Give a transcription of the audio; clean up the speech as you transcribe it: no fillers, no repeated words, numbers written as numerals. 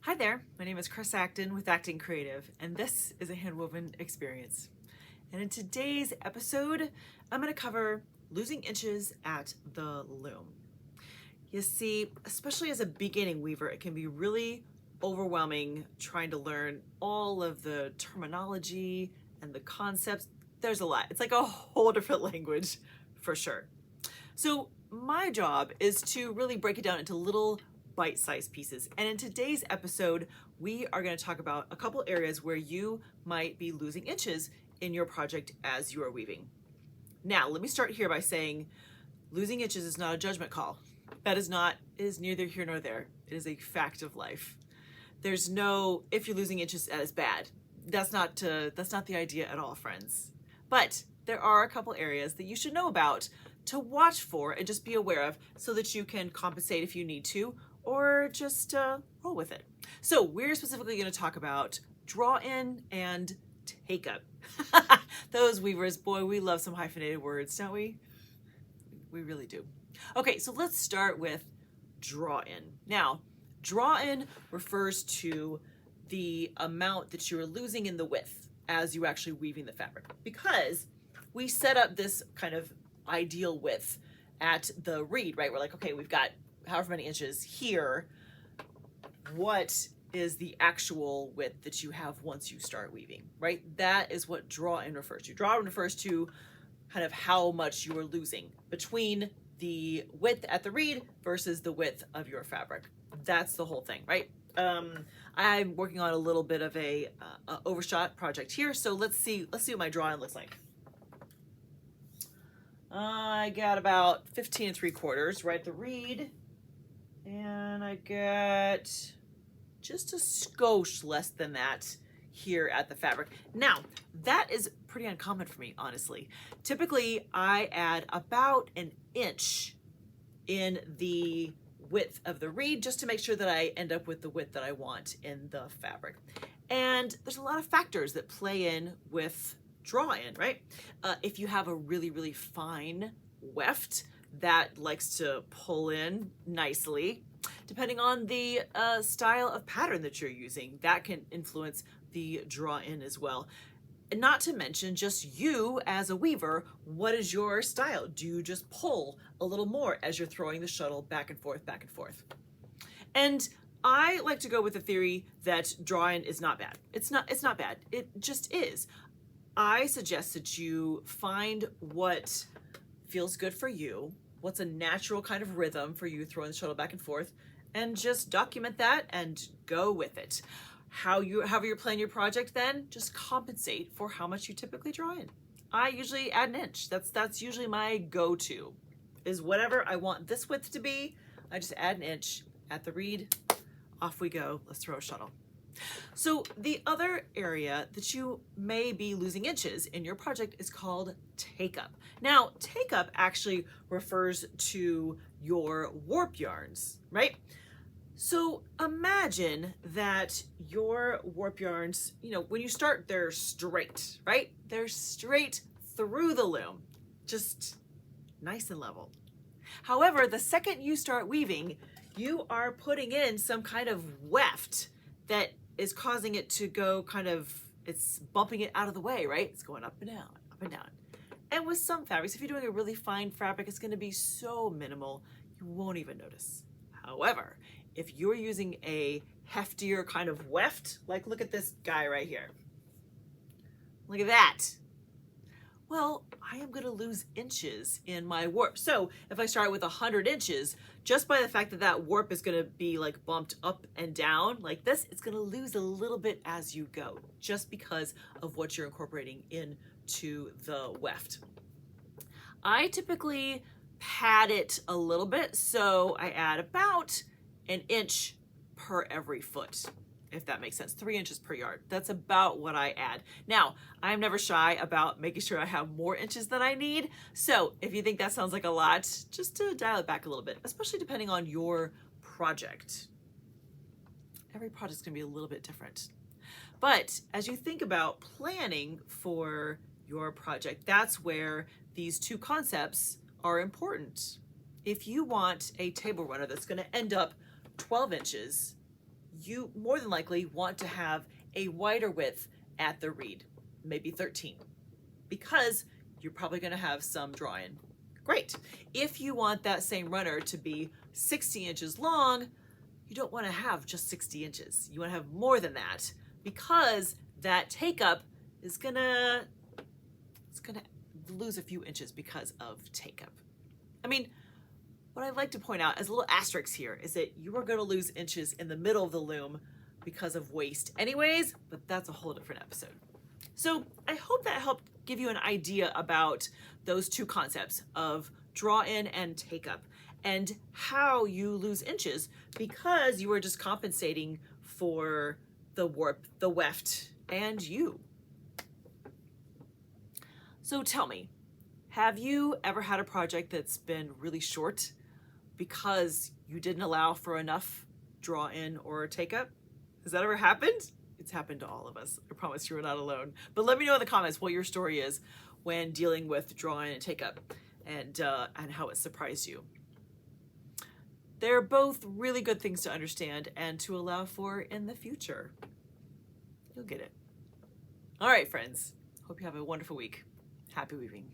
Hi there, my name is Chris Acton with Acton Creative, and this is a handwoven experience. And in today's episode, I'm going to cover losing inches at the loom. You see, especially as a beginning weaver, it can be really overwhelming trying to learn all of the terminology and the concepts. There's a lot. It's like a whole different language for sure. So my job is to really break it down into little bite-sized pieces. And in today's episode, we are going to talk about a couple areas where you might be losing inches in your project as you are weaving. Now, let me start here by saying losing inches is not a judgment call. It is neither here nor there. It is a fact of life. There's no, if you're losing inches, that is bad. That's not the idea at all, friends. But there are a couple areas that you should know about to watch for and just be aware of so that you can compensate if you need to, or just roll with it. So we're specifically going to talk about draw in and take up. Those weavers, boy, we love some hyphenated words, don't we? We really do. Okay, so let's start with draw in. Now, draw in refers to the amount that you're losing in the width as you actually weaving the fabric, because we set up this kind of ideal width at the reed, right? We're like, okay, we've got however many inches here. What is the actual width that you have once you start weaving, right? That is what draw in refers to. Draw in refers to kind of how much you are losing between the width at the reed versus the width of your fabric. That's the whole thing, right? I'm working on a little bit of a overshot project here, so let's see what my draw in looks like. I got about 15 3/4 right at the reed, and I got just a skosh less than that here at the fabric. Now, that is pretty uncommon for me, honestly. Typically, I add about an inch in the width of the reed just to make sure that I end up with the width that I want in the fabric. And there's a lot of factors that play in with draw in, right? If you have a really, really fine weft that likes to pull in nicely, depending on the style of pattern that you're using, that can influence the draw in as well. And not to mention just you as a weaver, what is your style? Do you just pull a little more as you're throwing the shuttle back and forth, back and forth? And I like to go with the theory that draw in is not bad. It's not bad. It just is. I suggest that you find what feels good for you, what's a natural kind of rhythm for you throwing the shuttle back and forth, and just document that and go with it. However you're playing your project, then just compensate for how much you typically draw in. I usually add an inch. That's usually my go-to, is whatever I want this width to be, I just add an inch at the reed, off we go, let's throw a shuttle. So the other area that you may be losing inches in your project is called take up. Now, take up actually refers to your warp yarns, right? So imagine that your warp yarns, when you start, they're straight, right? They're straight through the loom, just nice and level. However, the second you start weaving, you are putting in some kind of weft that is causing it to go it's bumping it out of the way, right? It's going up and down, up and down. And with some fabrics, if you're doing a really fine fabric, it's gonna be so minimal, you won't even notice. However, if you're using a heftier kind of weft, like look at this guy right here. Look at that. Well, I am gonna lose inches in my warp. So if I start with 100 inches, just by the fact that that warp is gonna be like bumped up and down like this, it's gonna lose a little bit as you go, just because of what you're incorporating into the weft. I typically pad it a little bit, so I add about an inch per every foot, if that makes sense. 3 inches per yard. That's about what I add. Now, I'm never shy about making sure I have more inches than I need. So if you think that sounds like a lot, just to dial it back a little bit, especially depending on your project. Every project's gonna be a little bit different. But as you think about planning for your project, that's where these two concepts are important. If you want a table runner that's gonna end up 12 inches, you more than likely want to have a wider width at the reed, maybe 13, because you're probably going to have some draw-in. Great. If you want that same runner to be 60 inches long, you don't want to have just 60 inches. You want to have more than that, because that take-up is gonna lose a few inches because of take-up. I mean, what I'd like to point out as a little asterisk here is that you are going to lose inches in the middle of the loom because of waist anyways, but that's a whole different episode. So I hope that helped give you an idea about those two concepts of draw-in and take-up and how you lose inches because you are just compensating for the warp, the weft, and you. So tell me, have you ever had a project that's been really short because you didn't allow for enough draw-in or take-up? Has that ever happened? It's happened to all of us. I promise you are not alone. But let me know in the comments what your story is when dealing with draw-in and take-up and how it surprised you. They're both really good things to understand and to allow for in the future. You'll get it. All right, friends. Hope you have a wonderful week. Happy weaving.